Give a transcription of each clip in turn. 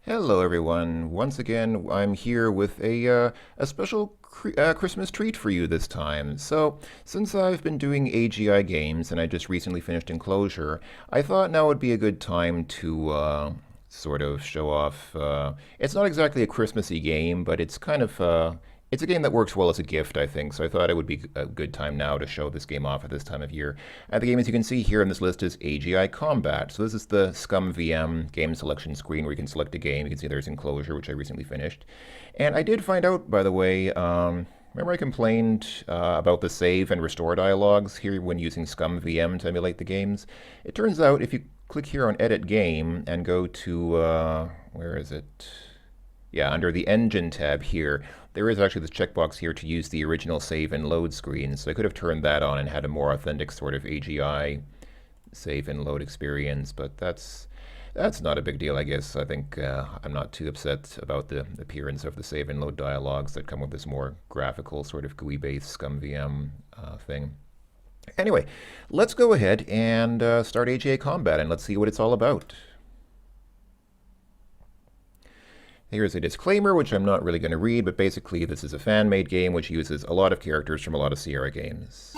Hello, everyone. Once again, I'm here with a special Christmas treat for you this time. So, since I've been doing AGI games and I just recently finished Enclosure, I thought now would be a good time to sort of show off. It's not exactly a Christmassy game, but it's a game that works well as a gift, I think. So I thought it would be a good time now to show this game off at this time of year. And the game, as you can see here in this list, is AGI Combat. So this is the Scum VM game selection screen where you can select a game. You can see there's Enclosure, which I recently finished. And I did find out, by the way, remember I complained about the save and restore dialogues here when using Scum VM to emulate the games? It turns out if you click here on Edit Game and go to, where is it? Yeah, under the Engine tab here, there is actually this checkbox here to use the original save and load screen. So I could have turned that on and had a more authentic sort of AGI save and load experience, but that's not a big deal, I guess. I think I'm not too upset about the appearance of the save and load dialogues that come with this more graphical sort of GUI-based Scum VM thing. Anyway, let's go ahead and start AGI Combat and let's see what it's all about. Here's a disclaimer, which I'm not really going to read, but basically this is a fan-made game which uses a lot of characters from a lot of Sierra games.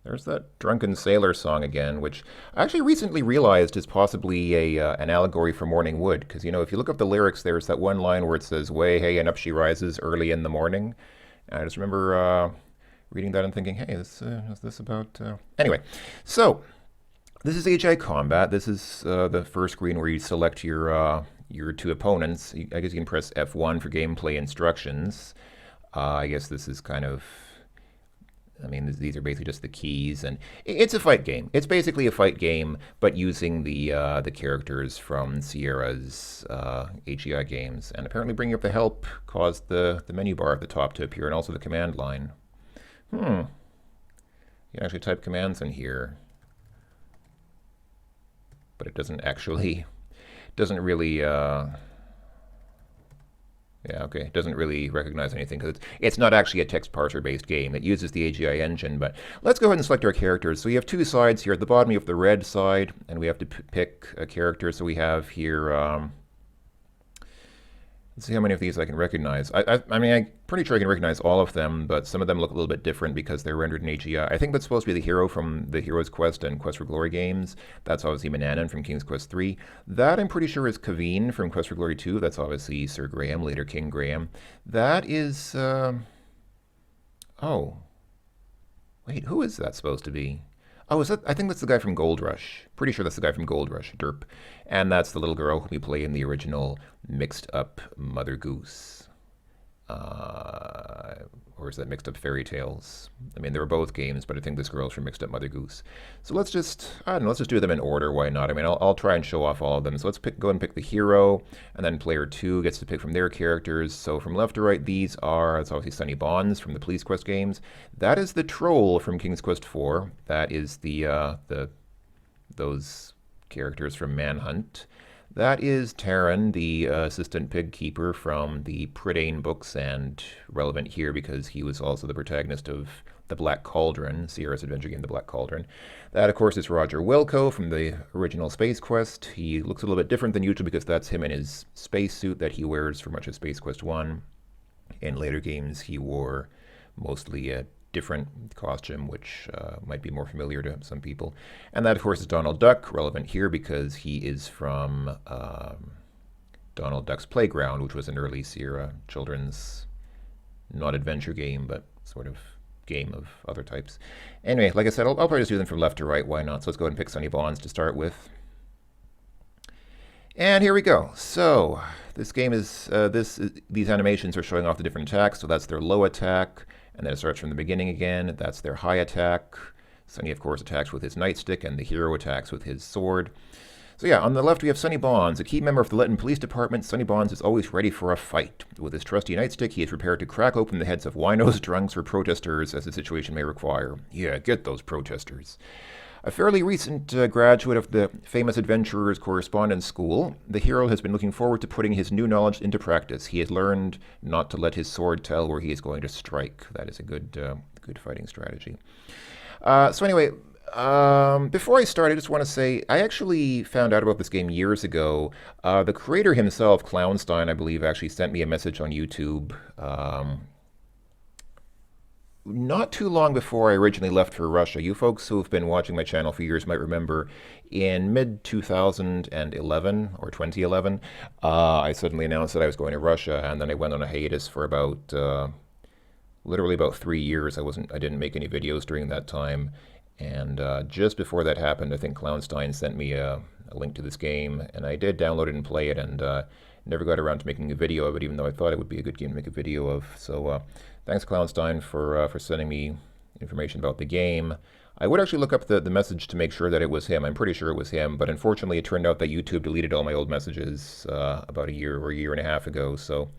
There's that Drunken Sailor song again, which I actually recently realized is possibly an allegory for Morning Wood, because, you know, if you look up the lyrics, there's that one line where it says, "Way, hey, and up she rises early in the morning." And I just remember reading that and thinking, hey, is this about... Anyway, so this is AGI Combat. This is the first screen where you select your two opponents. I guess you can press F1 for gameplay instructions. I guess this is kind of... I mean, these are basically just the keys, and it's a fight game. It's basically a fight game, but using the characters from Sierra's AGI games. And apparently bringing up the help caused the menu bar at the top to appear, and also the command line. You can actually type commands in here, but it doesn't really, it doesn't really recognize anything because it's not actually a text parser-based game. It uses the AGI engine, but let's go ahead and select our characters. So you have two sides here. At the bottom, you have the red side, and we have to pick a character. So we have here, let's see how many of these I can recognize. I mean, I'm pretty sure I can recognize all of them, but some of them look a little bit different because they're rendered in AGI. I think that's supposed to be the hero from the Hero's Quest and Quest for Glory games. That's obviously Mananan from King's Quest 3. That, I'm pretty sure, is Kaveen from Quest for Glory 2. That's obviously Sir Graham, later King Graham. That is... oh. Wait, who is that supposed to be? Oh, is that? I think that's the guy from Gold Rush. Pretty sure that's the guy from Gold Rush, Derp. And that's the little girl who we play in the original Mixed Up Mother Goose. Or is that Mixed Up Fairy Tales? I mean, they were both games, but I think this girl's from Mixed Up Mother Goose. So let's just, I don't know, let's just do them in order. Why not? I mean, I'll try and show off all of them. So let's go and pick the hero, and then player 2 gets to pick from their characters. So from left to right, these are, it's obviously Sunny Bonds from the Police Quest games. That is the Troll from King's Quest 4. That is those characters from Manhunt. That is Taran, the assistant pig keeper from the Prydain books, and relevant here because he was also the protagonist of The Black Cauldron, Sierra's adventure game, The Black Cauldron. That, of course, is Roger Wilco from the original Space Quest. He looks a little bit different than usual because that's him in his spacesuit that he wears for much of Space Quest 1. In later games, he wore mostly a different costume, which might be more familiar to some people. And that, of course, is Donald Duck, relevant here because he is from Donald Duck's Playground, which was an early Sierra children's, not adventure game, but sort of game of other types. Anyway, like I said, I'll probably just do them from left to right. Why not? So let's go ahead and pick Sunny Bonds to start with. And here we go. So this game is, these animations are showing off the different attacks. So that's their low attack. And then it starts from the beginning again. That's their high attack. Sunny, of course, attacks with his nightstick, and the hero attacks with his sword. So yeah, on the left we have Sunny Bonds. A key member of the Lytton Police Department, Sunny Bonds is always ready for a fight. With his trusty nightstick, he is prepared to crack open the heads of winos, drunks, or protesters as the situation may require. Yeah, get those protesters. A fairly recent graduate of the famous Adventurers Correspondence School, the hero has been looking forward to putting his new knowledge into practice. He has learned not to let his sword tell where he is going to strike. That is a good good fighting strategy. So anyway, before I start, I just want to say I actually found out about this game years ago. The creator himself, Klownstein, I believe, actually sent me a message on YouTube not too long before I originally left for Russia. You folks who have been watching my channel for years might remember in mid-2011 or 2011, I suddenly announced that I was going to Russia, and then I went on a hiatus for about literally about 3 years. I didn't make any videos during that time, and just before that happened, I think Klownstein sent me a link to this game, and I did download it and play it, and never got around to making a video of it, even though I thought it would be a good game to make a video of. So thanks, Klownstein, for sending me information about the game. I would actually look up the message to make sure that it was him. I'm pretty sure it was him, but unfortunately it turned out that YouTube deleted all my old messages about a year or a year and a half ago. So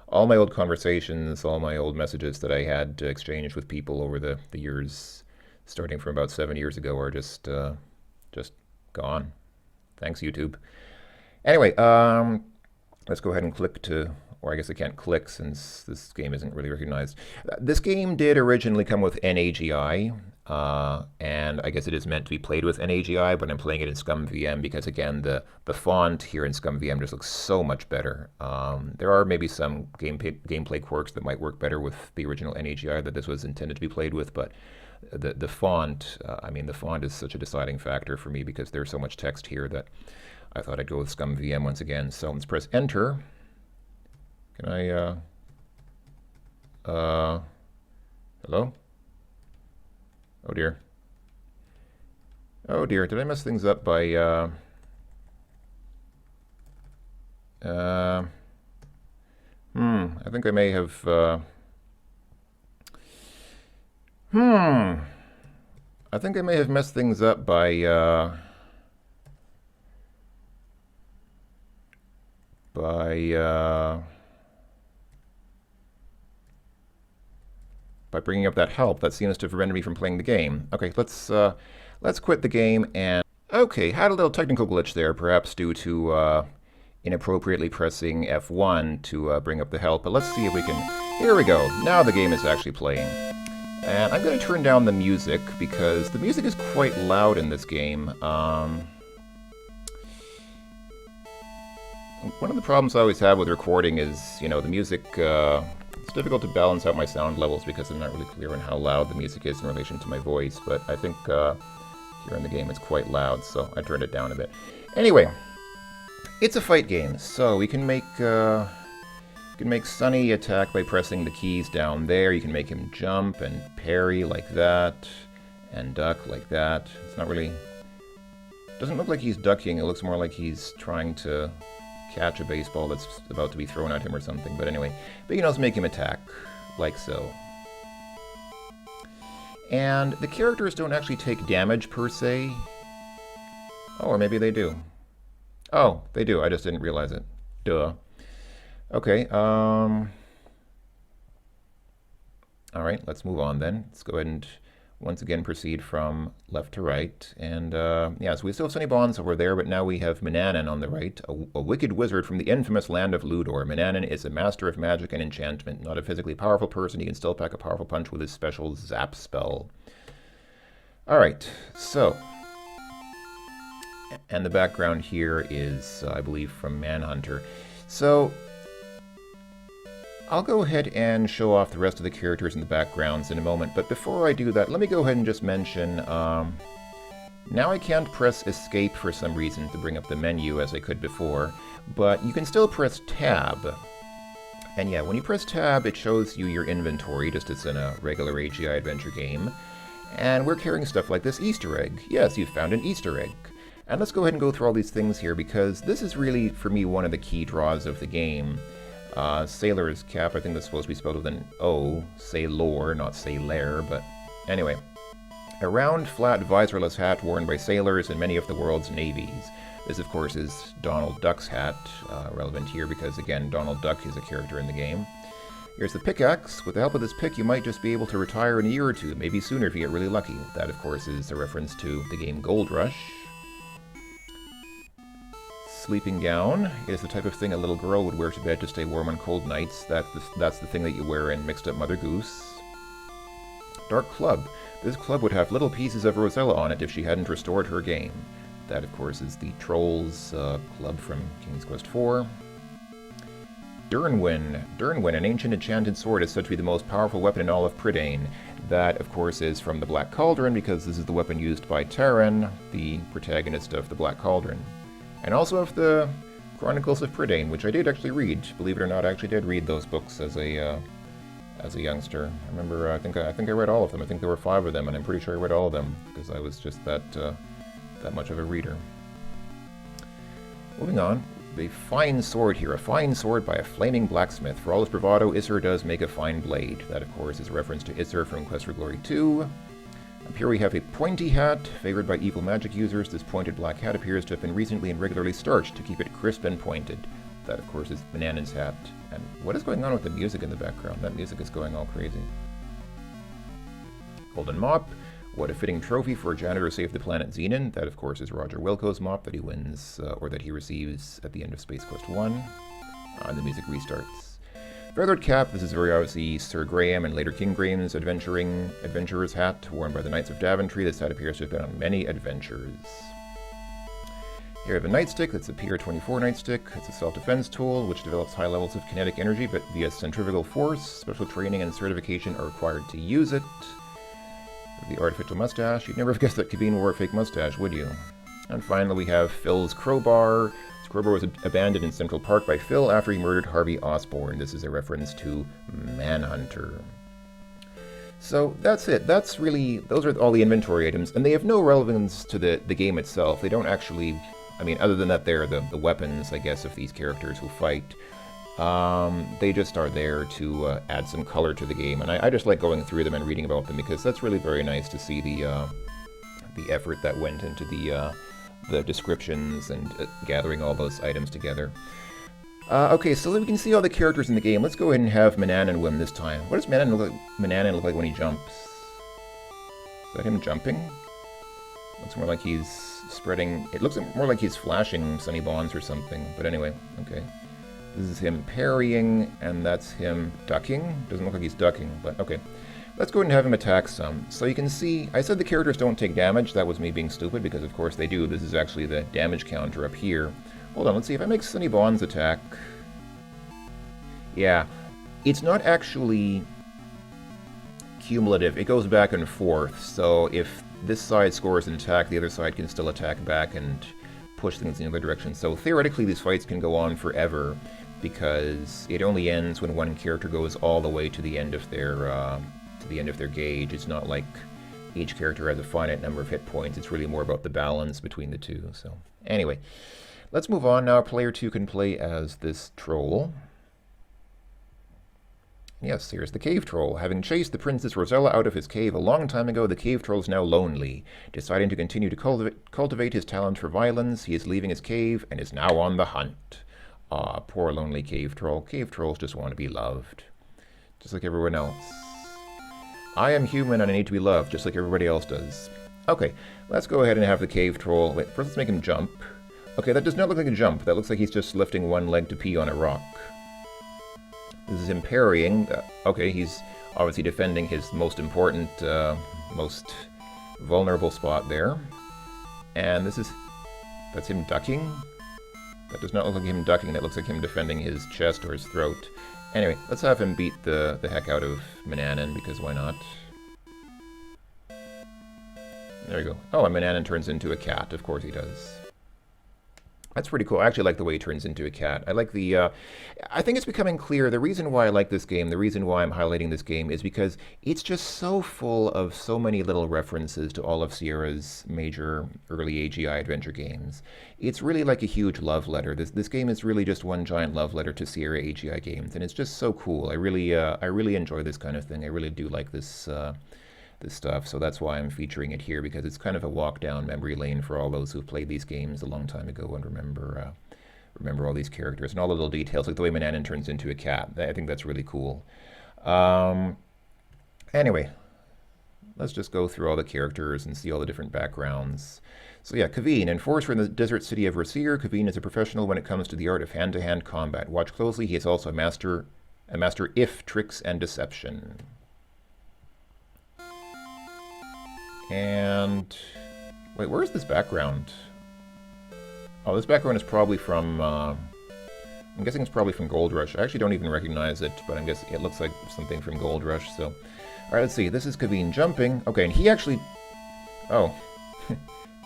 all my old conversations, all my old messages that I had exchanged with people over the years, starting from about 7 years ago, are just gone. Thanks, YouTube. Anyway, let's go ahead and click to, or I guess I can't click since this game isn't really recognized. This game did originally come with AGI, and I guess it is meant to be played with AGI, but I'm playing it in ScumVM because, again, the font here in ScumVM just looks so much better. There are maybe some gameplay quirks that might work better with the original AGI that this was intended to be played with, but the font, I mean, the font is such a deciding factor for me because there's so much text here that I thought I'd go with ScumVM once again. So let's press enter. Can I, hello? Oh dear. Oh dear, did I mess things up by, I think I may have, I think I may have messed things up by bringing up that help. That seems to have prevented me from playing the game. Okay, let's quit the game and... Okay, had a little technical glitch there, perhaps due to inappropriately pressing F1 to bring up the help, but let's see if we can... Here we go. Now the game is actually playing. And I'm going to turn down the music because the music is quite loud in this game. One of the problems I always have with recording is, you know, the music... It's difficult to balance out my sound levels because I'm not really clear on how loud the music is in relation to my voice, but I think here in the game it's quite loud, so I turned it down a bit. Anyway, it's a fight game, so we can make Sonny attack by pressing the keys down there. You can make him jump and parry like that, and duck like that. It's not really... doesn't look like he's ducking, it looks more like he's trying to catch a baseball that's about to be thrown at him or something, but anyway. But you can also make him attack, like so. And the characters don't actually take damage per se. Oh, or maybe they do. Oh, they do, I just didn't realize it. Duh. Okay, alright, let's move on then. Let's go ahead and once again proceed from left to right. And yeah, so we still have Sonny Bonds over there, but now we have Mannanan on the right, a wicked wizard from the infamous land of Ludor. Mannanan is a master of magic and enchantment. Not a physically powerful person, he can still pack a powerful punch with his special zap spell. Alright, so... And the background here is, I believe, from Manhunter. So... I'll go ahead and show off the rest of the characters and the backgrounds in a moment, but before I do that, let me go ahead and just mention, now I can't press escape for some reason to bring up the menu as I could before, but you can still press tab. And yeah, when you press tab, it shows you your inventory, just as in a regular AGI adventure game. And we're carrying stuff like this Easter egg. Yes, you've found an Easter egg. And let's go ahead and go through all these things here, because this is really, for me, one of the key draws of the game. Sailor's cap, I think that's supposed to be spelled with an O. Sailor, not sailor, but anyway. A round, flat, visorless hat worn by sailors in many of the world's navies. This, of course, is Donald Duck's hat, relevant here because, again, Donald Duck is a character in the game. Here's the pickaxe. With the help of this pick, you might just be able to retire in a year or two, maybe sooner if you get really lucky. That, of course, is a reference to the game Gold Rush. Sleeping gown is the type of thing a little girl would wear to bed to stay warm on cold nights. That's the thing that you wear in Mixed Up Mother Goose. Dark Club. This club would have little pieces of Rosella on it if she hadn't restored her game. That, of course, is the Trolls club from King's Quest IV. Durnwyn. Durnwyn, an ancient enchanted sword, is said to be the most powerful weapon in all of Prydain. That, of course, is from the Black Cauldron, because this is the weapon used by Taran, the protagonist of the Black Cauldron. And also of the Chronicles of Prydain, which I did actually read. Believe it or not, I actually did read those books as a youngster. I remember, I think I read all of them. I think there were 5 of them, and I'm pretty sure I read all of them, because I was just that much of a reader. Moving on. A fine sword here. A fine sword by a flaming blacksmith. For all his bravado, Isser does make a fine blade. That, of course, is a reference to Isser from Quest for Glory 2. Up here we have a pointy hat. Favored by evil magic users, this pointed black hat appears to have been recently and regularly starched to keep it crisp and pointed. That, of course, is Manannan's hat. And what is going on with the music in the background? That music is going all crazy. Golden Mop. What a fitting trophy for a janitor to save the planet Xenon. That, of course, is Roger Wilco's mop that he wins, or that he receives at the end of Space Quest 1. And the music restarts. Feathered cap. This is very obviously Sir Graham and later King Graham's adventurer's hat, worn by the Knights of Daventry. This hat appears to have been on many adventures. Here we have a nightstick. That's a PR-24 nightstick. It's a self-defense tool, which develops high levels of kinetic energy, but via centrifugal force. Special training and certification are required to use it. The artificial mustache. You'd never have guessed that Kaveen wore a fake mustache, would you? And finally we have Phil's crowbar. His crowbar was abandoned in Central Park by Phil after he murdered Harvey Osborn. This is a reference to Manhunter. So that's it. Those are all the inventory items, and they have no relevance to the game itself. They don't actually, I mean, other than that they're the weapons, I guess, of these characters who fight. They just are there to add some color to the game, and I just like going through them and reading about them, because that's really very nice to see the effort that went into the descriptions and gathering all those items together. Okay, so we can see all the characters in the game. Let's go ahead and have Manannan win this time. What does Manannan look like when he jumps? Is that him jumping? Looks more like he's spreading... It looks more like he's flashing Sunny Bonds or something, but anyway, okay. This is him parrying, and that's him ducking. Doesn't look like he's ducking, but okay. Let's go ahead and have him attack some. So you can see, I said the characters don't take damage. That was me being stupid, because of course they do. This is actually the damage counter up here. Hold on, let's see if I make Sunny Bonds attack. Yeah, it's not actually cumulative. It goes back and forth, so if this side scores an attack, the other side can still attack back and push things in the other direction. So theoretically these fights can go on forever, because it only ends when one character goes all the way to the end of their gauge. It's not like each character has a finite number of hit points. It's really more about the balance between the two. So anyway, let's move on now. Player 2 can play as this troll. Yes, here's the cave troll. Having chased the Princess Rosella out of his cave a long time ago, the cave troll is now lonely. Deciding to continue to cultivate his talent for violence, he is leaving his cave and is now on the hunt. Ah, poor lonely cave troll. Cave trolls just want to be loved, just like everyone else. I am human and I need to be loved, just like everybody else does. Okay, let's go ahead and have the cave troll. Wait, first let's make him jump. Okay, that does not look like a jump. That looks like he's just lifting one leg to pee on a rock. This is him parrying. Okay, he's obviously defending his most important, most vulnerable spot there. And that's him ducking. That does not look like him ducking. That looks like him defending his chest or his throat. Anyway, let's have him beat the heck out of Manannan, because why not? There we go. Oh, and Manannan turns into a cat. Of course he does. That's pretty cool. I actually like the way he turns into a cat. I like the, I think it's becoming clear, the reason why I like this game, the reason why I'm highlighting this game is because it's just so full of so many little references to all of Sierra's major early AGI adventure games. It's really like a huge love letter. This game is really just one giant love letter to Sierra AGI games, and it's just so cool. I really enjoy this kind of thing. I really do like this stuff, so that's why I'm featuring it here, because it's kind of a walk down memory lane for all those who've played these games a long time ago and remember all these characters and all the little details, like the way Manannan turns into a cat. I think that's really cool. Anyway, let's just go through all the characters and see all the different backgrounds. So yeah, Kaveen, enforcer in the desert city of Rasir. Kaveen is a professional when it comes to the art of hand-to-hand combat. Watch closely, he is also a master if tricks and deception. And wait, where is this background? Oh, this background is probably from, I'm guessing it's probably from Gold Rush. I actually don't even recognize it, but I'm guessing it looks like something from Gold Rush, so. Alright, let's see, this is Kaveen jumping. Okay, and he actually, oh,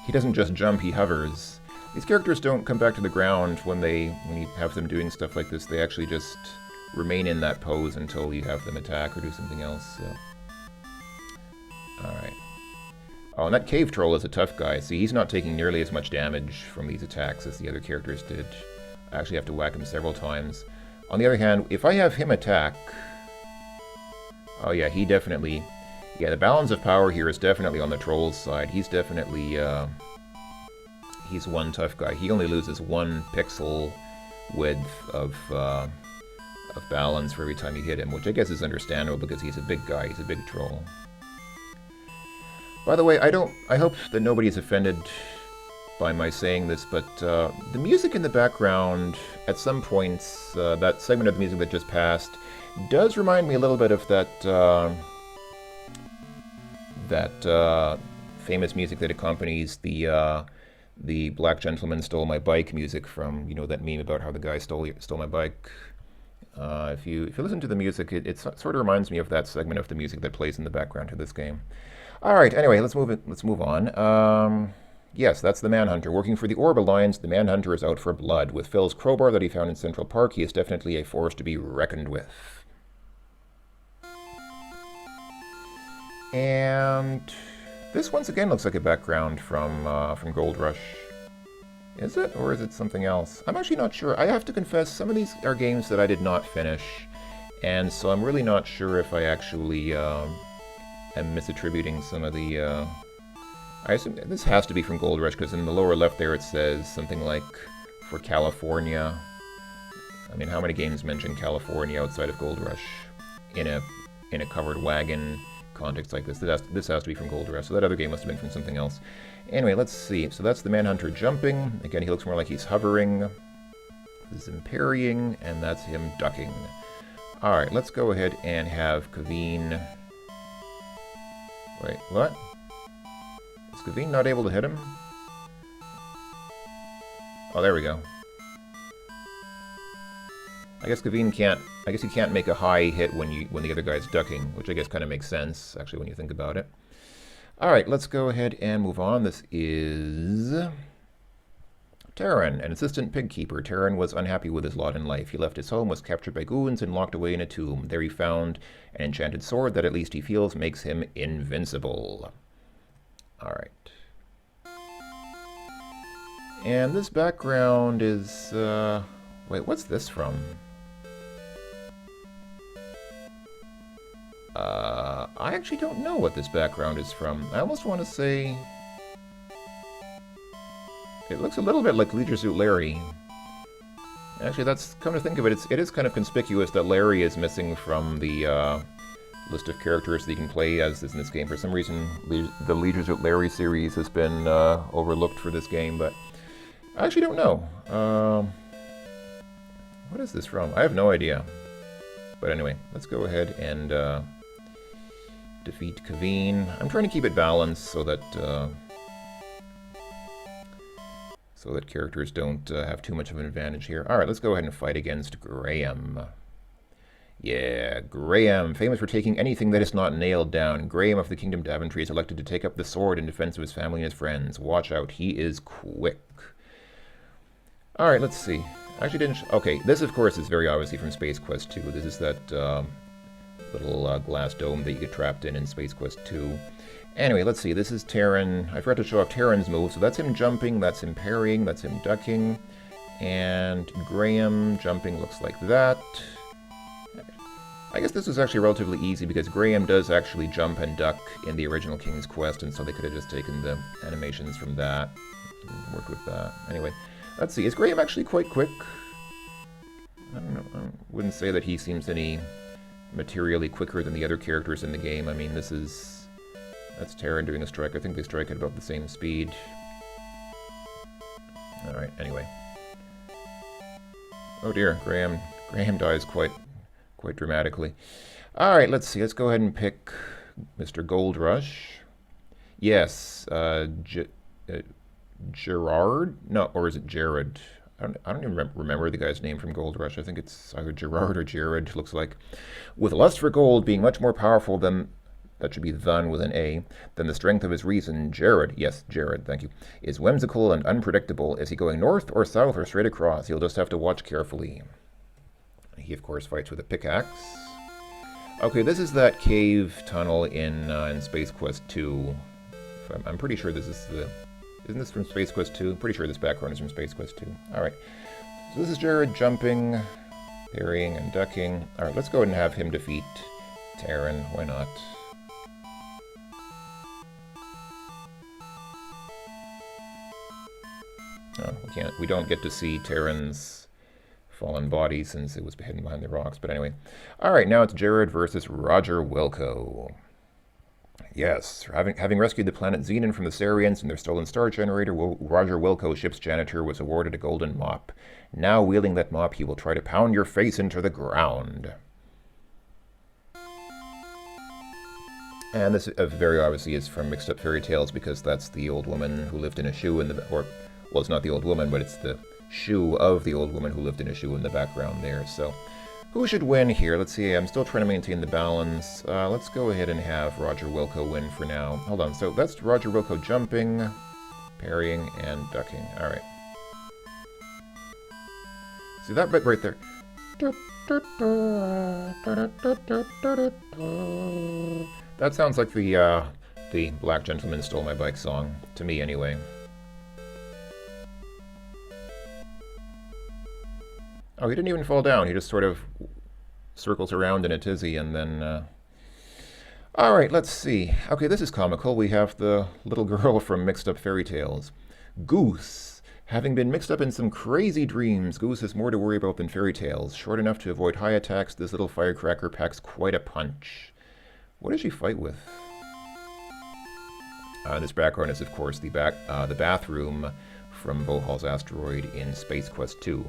he doesn't just jump, he hovers. These characters don't come back to the ground when you have them doing stuff like this. They actually just remain in that pose until you have them attack or do something else, so. Alright. Oh, and that cave troll is a tough guy. See, he's not taking nearly as much damage from these attacks as the other characters did. I actually have to whack him several times. On the other hand, if I have him attack... Oh yeah, he definitely... Yeah, the balance of power here is definitely on the troll's side. He's definitely, he's one tough guy. He only loses 1 pixel width of balance for every time you hit him, which I guess is understandable because he's a big guy, he's a big troll. By the way, I hope that nobody's offended by my saying this, but the music in the background, at some points, that segment of the music that just passed, does remind me a little bit of that famous music that accompanies the Black Gentleman Stole My Bike music from, you know, that meme about how the guy stole my bike. If you listen to the music, it sort of reminds me of that segment of the music that plays in the background to this game. All right. Anyway, let's move on. Yes, that's the Manhunter. Working for the Orb Alliance, the Manhunter is out for blood. With Phil's crowbar that he found in Central Park, he is definitely a force to be reckoned with. And this once again looks like a background from Gold Rush. Is it, or is it something else? I'm actually not sure. I have to confess, some of these are games that I did not finish, and so I'm really not sure if I actually am misattributing some of the... I assume this has to be from Gold Rush, because in the lower left there it says something like, for California. I mean, how many games mention California outside of Gold Rush in a covered wagon context like this? This has to be from Gold Rush, so that other game must have been from something else. Anyway, let's see. So that's the Manhunter jumping. Again, he looks more like he's hovering. This is him parrying, and that's him ducking. Alright, let's go ahead and have Kaveen... Wait, what? Is Kaveen not able to hit him? Oh, there we go. I guess Kaveen can't... I guess he can't make a high hit when the other guy's ducking, which I guess kind of makes sense, actually, when you think about it. Alright, let's go ahead and move on. This is... Taran, an assistant pig keeper. Taran was unhappy with his lot in life. He left his home, was captured by goons, and locked away in a tomb. There he found an enchanted sword that at least he feels makes him invincible. Alright. And this background is... Wait, what's this from? I actually don't know what this background is from. I almost want to say... It looks a little bit like Leisure Suit Larry. Actually, that's, come to think of it, it is kind of conspicuous that Larry is missing from the list of characters that you can play as in this game. For some reason, the Leisure Suit Larry series has been overlooked for this game, but I actually don't know. What is this from? I have no idea. But anyway, let's go ahead and defeat Kaveen. I'm trying to keep it balanced so that characters don't have too much of an advantage here. Alright, let's go ahead and fight against Graham. Yeah, Graham, famous for taking anything that is not nailed down. Graham of the Kingdom Daventry is elected to take up the sword in defense of his family and his friends. Watch out, he is quick. Alright, let's see. Actually didn't... Okay, this of course is very obviously from Space Quest 2. This is that little glass dome that you get trapped in Space Quest 2. Anyway, let's see. This is Taran. I forgot to show off Taran's move. So that's him jumping, that's him parrying, that's him ducking. And Graham jumping looks like that. I guess this was actually relatively easy because Graham does actually jump and duck in the original King's Quest, and so they could have just taken the animations from that and worked with that. Anyway, let's see. Is Graham actually quite quick? I don't know. I wouldn't say that he seems any materially quicker than the other characters in the game. I mean, that's Taran doing a strike. I think they strike at about the same speed. Alright, anyway. Oh dear, Graham dies quite dramatically. Alright, let's see. Let's go ahead and pick Mr. Gold Rush. Yes, Gerard? No, or is it Jared? I don't even remember the guy's name from Gold Rush. I think it's either Gerard or Jared, looks like. With lust for gold being much more powerful than, that should be than with an A, than the strength of his reason, Jared, yes, Jared, thank you, is whimsical and unpredictable. Is he going north or south or straight across? You'll just have to watch carefully. He, of course, fights with a pickaxe. Okay, this is that cave tunnel in Space Quest 2. I'm pretty sure this is the... Isn't this from Space Quest 2? Pretty sure this background is from Space Quest 2. Alright. So this is Jared jumping, parrying, and ducking. Alright, let's go ahead and have him defeat Terran. Why not? Oh, we don't get to see Terran's fallen body since it was hidden behind the rocks. But anyway. Alright, now it's Jared versus Roger Wilco. Yes, having rescued the planet Xenon from the Sarians and their stolen star generator, Roger Wilco, ship's janitor, was awarded a golden mop. Now, wielding that mop, he will try to pound your face into the ground. And this very obviously is from Mixed Up Fairy Tales, because that's the old woman who lived in a shoe in the... Or, well, it's not the old woman, but it's the shoe of the old woman who lived in a shoe in the background there, so... Who should win here? Let's see, I'm still trying to maintain the balance. Let's go ahead and have Roger Wilco win for now. Hold on, so that's Roger Wilco jumping, parrying, and ducking. Alright. See that bit right there? That sounds like the Black Gentleman Stole My Bike song, to me anyway. Oh, he didn't even fall down. He just sort of circles around in a tizzy and then... Alright, let's see. Okay, this is comical. We have the little girl from Mixed Up Fairy Tales. Goose. Having been mixed up in some crazy dreams, Goose has more to worry about than fairy tales. Short enough to avoid high attacks, this little firecracker packs quite a punch. What does she fight with? This background is, of course, the bathroom from Vohal's asteroid in Space Quest 2.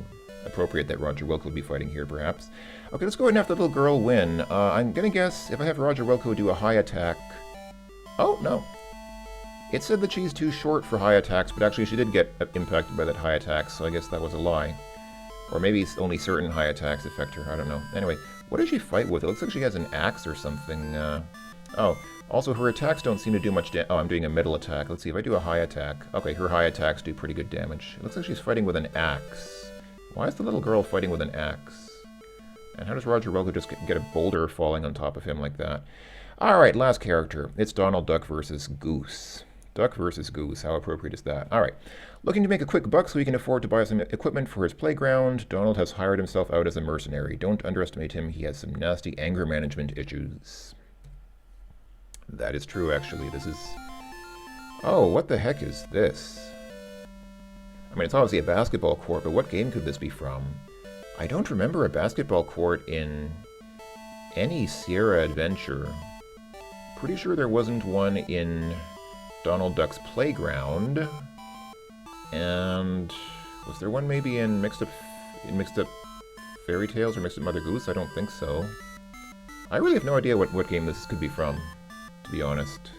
Appropriate that Roger Wilco would be fighting here, perhaps. Okay, let's go ahead and have the little girl win. I'm gonna guess if I have Roger Wilco do a high attack... Oh, no. It said that she's too short for high attacks, but actually she did get impacted by that high attack, so I guess that was a lie. Or maybe only certain high attacks affect her, I don't know. Anyway, what does she fight with? It looks like she has an axe or something. Oh, also her attacks don't seem to do much damage. Oh, I'm doing a middle attack. Let's see, if I do a high attack... Okay, her high attacks do pretty good damage. It looks like she's fighting with an axe. Why is the little girl fighting with an axe? And how does Roger Wilco just get a boulder falling on top of him like that? Alright, last character. It's Donald Duck versus Goose. Duck versus Goose. How appropriate is that? Alright. Looking to make a quick buck so he can afford to buy some equipment for his playground, Donald has hired himself out as a mercenary. Don't underestimate him. He has some nasty anger management issues. That is true, actually. This is... Oh, what the heck is this? I mean, it's obviously a basketball court, but what game could this be from? I don't remember a basketball court in any Sierra adventure. Pretty sure there wasn't one in Donald Duck's Playground. And was there one maybe in Mixed Up Fairy Tales or Mixed Up Mother Goose? I don't think so. I really have no idea what game this could be from, to be honest.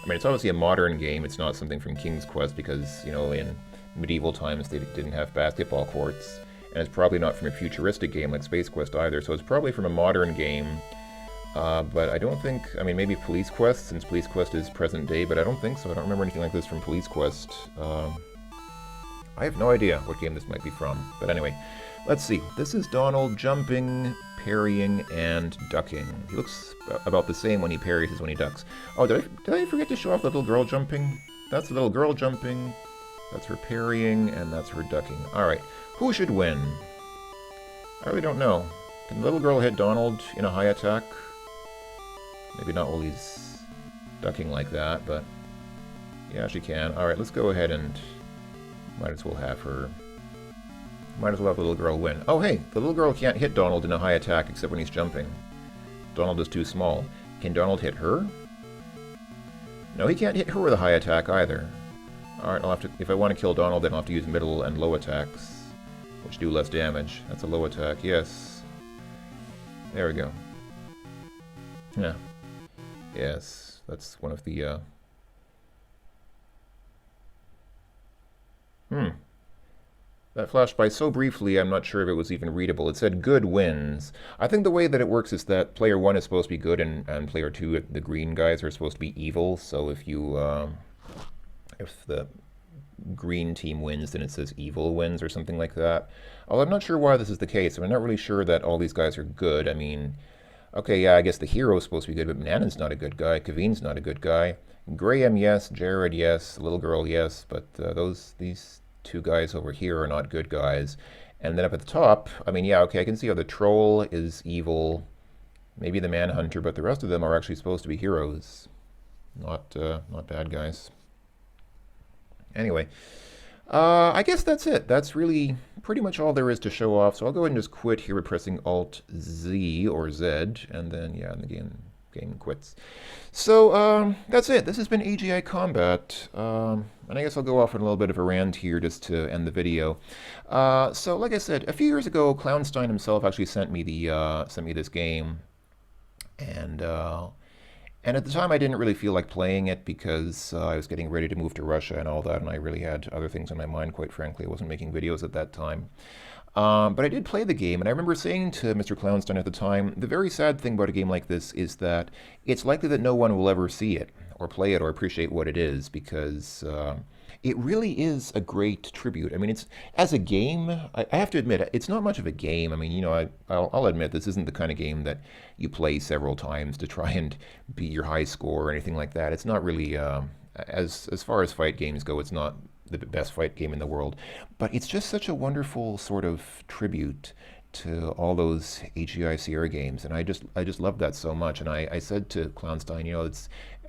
I mean, it's obviously a modern game. It's not something from King's Quest because, you know, in medieval times they didn't have basketball courts. And it's probably not from a futuristic game like Space Quest either. So it's probably from a modern game. But I don't think... I mean, maybe Police Quest, since Police Quest is present day, but I don't think so. I don't remember anything like this from Police Quest. I have no idea what game this might be from. But anyway, let's see. This is Donald jumping, parrying, and ducking. He looks about the same when he parries as when he ducks. Oh, did I forget to show off the little girl jumping? That's the little girl jumping, that's her parrying, and that's her ducking. Alright, who should win? I really don't know. Can the little girl hit Donald in a high attack? Maybe not while he's ducking like that, but yeah, she can. Alright, let's go ahead and might as well have her... Might as well have the little girl win. Oh hey, the little girl can't hit Donald in a high attack except when he's jumping. Donald is too small. Can Donald hit her? No, he can't hit her with a high attack either. Alright, I'll have to... If I want to kill Donald, then I'll have to use middle and low attacks, which do less damage. That's a low attack, yes. There we go. Yeah. Yes, that's one of the That flashed by so briefly, I'm not sure if it was even readable. It said good wins. I think the way that it works is that player one is supposed to be good, and player two, the green guys, are supposed to be evil. So if the green team wins, then it says evil wins or something like that. Although I'm not sure why this is the case. I'm not really sure that all these guys are good. I mean, okay, yeah, I guess the hero's supposed to be good, but Nanon's not a good guy. Kavin's not a good guy. Graham, yes. Jared, yes. Little girl, yes. But these two guys over here are not good guys. And then up at the top, I mean, yeah, okay, I can see how the troll is evil. Maybe the manhunter, but the rest of them are actually supposed to be heroes, not bad guys. Anyway, I guess that's it. That's really pretty much all there is to show off. So I'll go ahead and just quit here by pressing Alt Z or Z, and then yeah, and the game quits. So that's it. This has been AGI Combat, and I guess I'll go off on a little bit of a rant here just to end the video. So like I said, a few years ago, Klownstein himself actually sent me this game, and at the time, I didn't really feel like playing it because I was getting ready to move to Russia and all that, and I really had other things on my mind, quite frankly. I wasn't making videos at that time. But I did play the game, and I remember saying to Mr. Klownstein at the time, the very sad thing about a game like this is that it's likely that no one will ever see it, or play it, or appreciate what it is, because it really is a great tribute. I mean, it's as a game, I have to admit, it's not much of a game. I mean, you know, I'll admit this isn't the kind of game that you play several times to try and beat your high score or anything like that. It's not really, as far as fight games go, it's not the best fight game in the world. But it's just such a wonderful sort of tribute to all those AGI Sierra games, and I just love that so much. And I said to Klownstein, you know,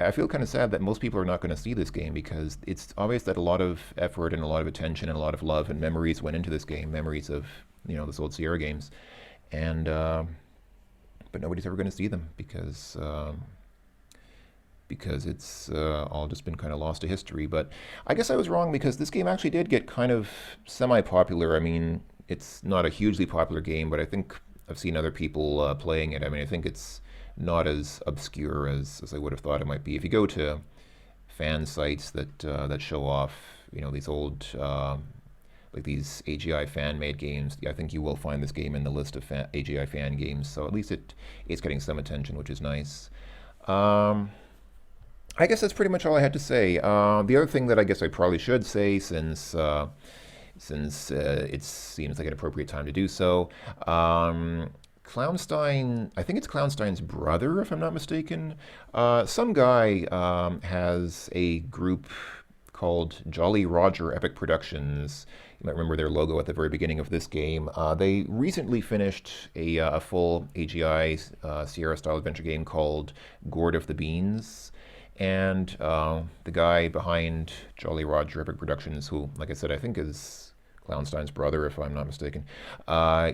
I feel kind of sad that most people are not going to see this game because it's obvious that a lot of effort and a lot of attention and a lot of love and memories went into this game, memories of, you know, those old Sierra games, and but nobody's ever going to see them because it's all just been kind of lost to history. But I guess I was wrong because this game actually did get kind of semi-popular. I mean, it's not a hugely popular game, but I think I've seen other people playing it. I mean, I think it's not as obscure as I would have thought it might be. If you go to fan sites that show off, you know, these old like these AGI fan-made games, I think you will find this game in the list of AGI fan games. So at least it's getting some attention, which is nice. I guess that's pretty much all I had to say. The other thing that I guess I probably should say, since it seems like an appropriate time to do so, Klownstein, I think it's Klownstein's brother, if I'm not mistaken. Some guy has a group called Jolly Roger Epic Productions. You might remember their logo at the very beginning of this game. They recently finished a full AGI Sierra-style adventure game called Gourd of the Beans. And the guy behind Jolly Roger Epic Productions, who, like I said, I think is Klownstein's brother, if I'm not mistaken,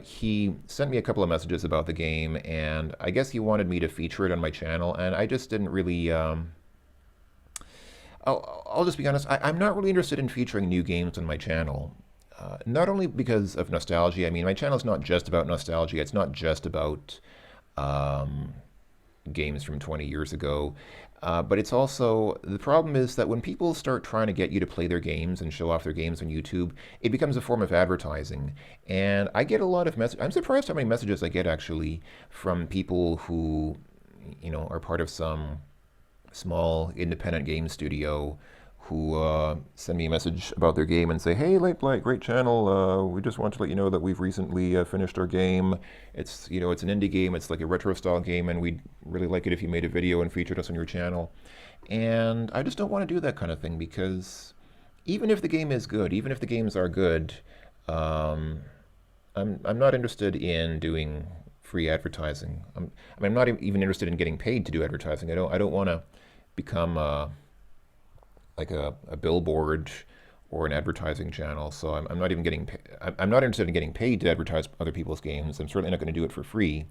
he sent me a couple of messages about the game, and I guess he wanted me to feature it on my channel, and I just didn't really... I'll just be honest, I'm not really interested in featuring new games on my channel. Not only because of nostalgia. I mean, my channel is not just about nostalgia. It's not just about games from 20 years ago. But it's also, the problem is that when people start trying to get you to play their games and show off their games on YouTube, it becomes a form of advertising. And I get a lot of messages. I'm surprised how many messages I get, actually, from people who, you know, are part of some small independent game studio who send me a message about their game and say, "Hey, Late Blight, great channel. We just want to let you know that we've recently finished our game. It's, you know, it's an indie game. It's like a retro style game, and we'd really like it if you made a video and featured us on your channel." And I just don't want to do that kind of thing, because even if the game is good, even if the games are good, I'm not interested in doing free advertising. I'm not even interested in getting paid to do advertising. I don't want to become like a billboard or an advertising channel. So I'm not even getting I'm not interested in getting paid to advertise other people's games. I'm certainly not going to do it for free,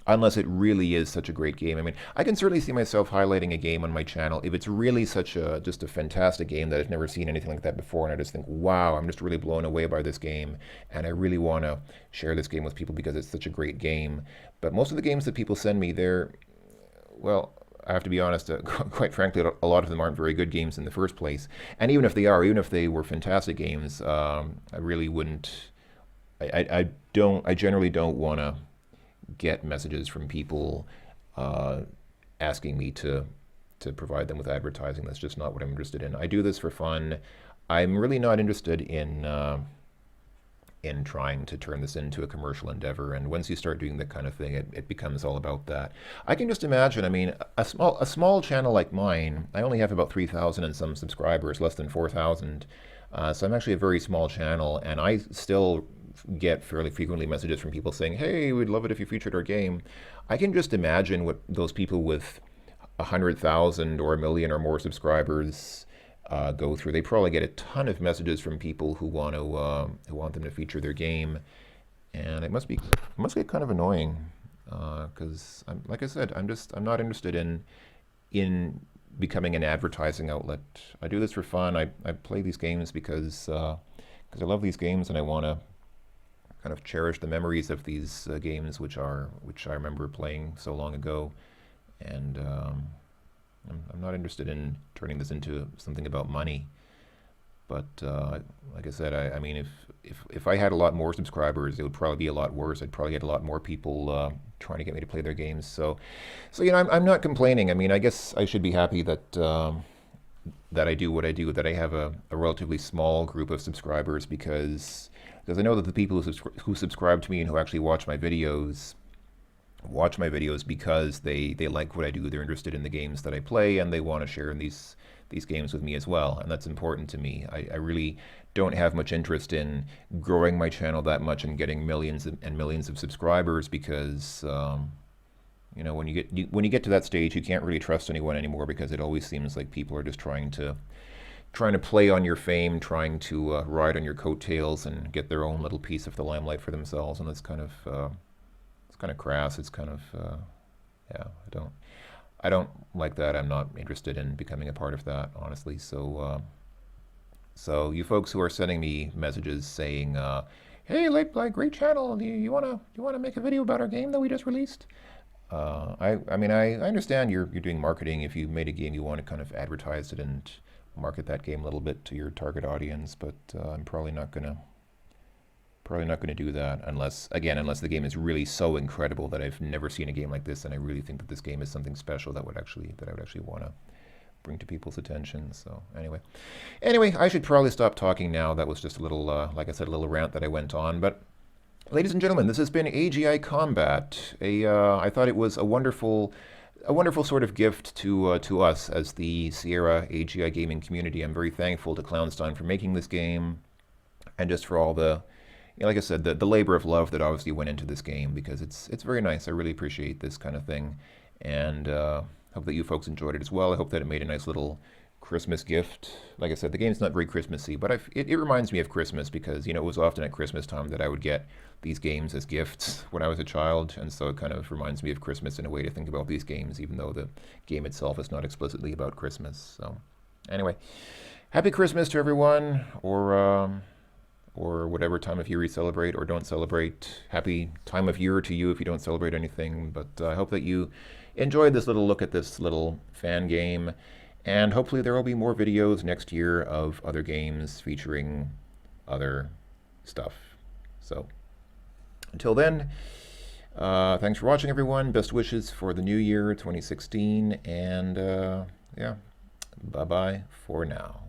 unless it really is such a great game. I mean, I can certainly see myself highlighting a game on my channel if it's really just a fantastic game that I've never seen anything like that before, and I just think, wow, I'm just really blown away by this game, and I really want to share this game with people because it's such a great game. But most of the games that people send me, well, I have to be honest, quite frankly, a lot of them aren't very good games in the first place. And even if they are, even if they were fantastic games, I really wouldn't. I don't. I generally don't want to get messages from people asking me to provide them with advertising. That's just not what I'm interested in. I do this for fun. I'm really not interested in trying to turn this into a commercial endeavor. And once you start doing that kind of thing, it becomes all about that. I can just imagine. I mean, a small channel like mine, I only have about 3,000 and some subscribers, less than 4,000. So I'm actually a very small channel, and I still get fairly frequently messages from people saying, "Hey, we'd love it if you featured our game." I can just imagine what those people with 100,000 or a million or more subscribers go through. They probably get a ton of messages from people who want them to feature their game, and it must get kind of annoying because, like I said, I'm not interested in becoming an advertising outlet. I do this for fun. I play these games because I love these games, and I want to kind of cherish the memories of these games, which I remember playing so long ago, and I'm not interested in turning this into something about money. But like I said, I mean, if I had a lot more subscribers, it would probably be a lot worse. I'd probably get a lot more people trying to get me to play their games. So I'm not complaining. I mean, I guess I should be happy that that I do what I do, that I have a relatively small group of subscribers, because I know that the people who subscribe to me and who actually watch my videos because they like what I do. They're interested in the games that I play, and they want to share in these games with me as well, and that's important to me. I really don't have much interest in growing my channel that much and getting millions and millions of subscribers, because when you get to that stage, you can't really trust anyone anymore, because it always seems like people are just trying to play on your fame, trying to ride on your coattails and get their own little piece of the limelight for themselves, and that's kind of crass. It's kind of yeah. I don't like that. I'm not interested in becoming a part of that, honestly. So you folks who are sending me messages saying, "Hey, like great channel. Do you wanna make a video about our game that we just released?" I mean, I understand you're doing marketing. If you made a game, you want to kind of advertise it and market that game a little bit to your target audience. But I'm probably not gonna do that unless the game is really so incredible that I've never seen a game like this, and I really think that this game is something special that I would actually want to bring to people's attention. So anyway, I should probably stop talking now. That was just a little, like I said, a little rant that I went on. But ladies and gentlemen, this has been AGI Combat. I thought it was a wonderful sort of gift to us as the Sierra AGI gaming community. I'm very thankful to Klownstein for making this game, and just for all the, like I said, the labor of love that obviously went into this game, because it's very nice. I really appreciate this kind of thing, and hope that you folks enjoyed it as well. I hope that it made a nice little Christmas gift. Like I said, the game's not very Christmassy, but it reminds me of Christmas, because it was often at Christmas time that I would get these games as gifts when I was a child, and so it kind of reminds me of Christmas in a way to think about these games, even though the game itself is not explicitly about Christmas. So anyway, happy Christmas to everyone, or whatever time of year you celebrate or don't celebrate. Happy time of year to you if you don't celebrate anything. But I hope that you enjoyed this little look at this little fan game, and hopefully there will be more videos next year of other games featuring other stuff. So until then, thanks for watching, everyone. Best wishes for the new year 2016, and yeah, bye-bye for now.